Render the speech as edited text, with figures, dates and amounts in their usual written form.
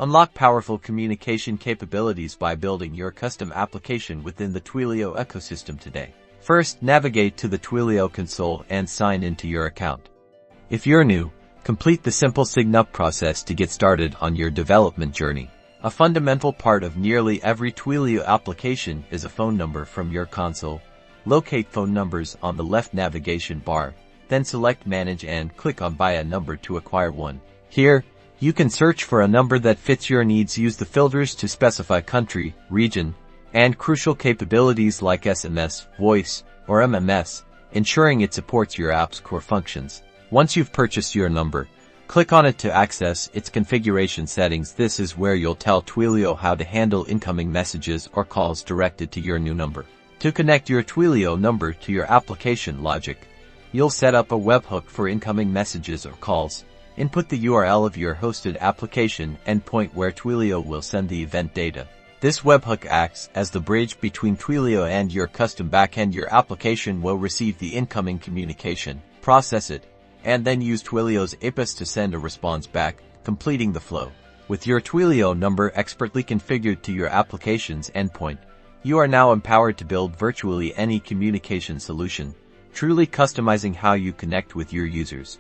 Unlock powerful communication capabilities by building your custom application within the Twilio ecosystem today. First, navigate to the Twilio console and sign into your account. If you're new, complete the simple sign-up process to get started on your development journey. A fundamental part of nearly every Twilio application is a phone number from your console. Locate phone numbers on the left navigation bar, then select Manage and click on Buy a Number to acquire one. Here, you can search for a number that fits your needs. Use the filters to specify country, region, and crucial capabilities like SMS, voice, or MMS, ensuring it supports your app's core functions. Once you've purchased your number, click on it to access its configuration settings. This is where you'll tell Twilio how to handle incoming messages or calls directed to your new number. To connect your Twilio number to your application logic, you'll set up a webhook for incoming messages or calls. Input the URL of your hosted application endpoint where Twilio will send the event data. This webhook acts as the bridge between Twilio and your custom backend. Your application will receive the incoming communication, process it, and then use Twilio's APIs to send a response back, completing the flow. With your Twilio number expertly configured to your application's endpoint, you are now empowered to build virtually any communication solution, truly customizing how you connect with your users.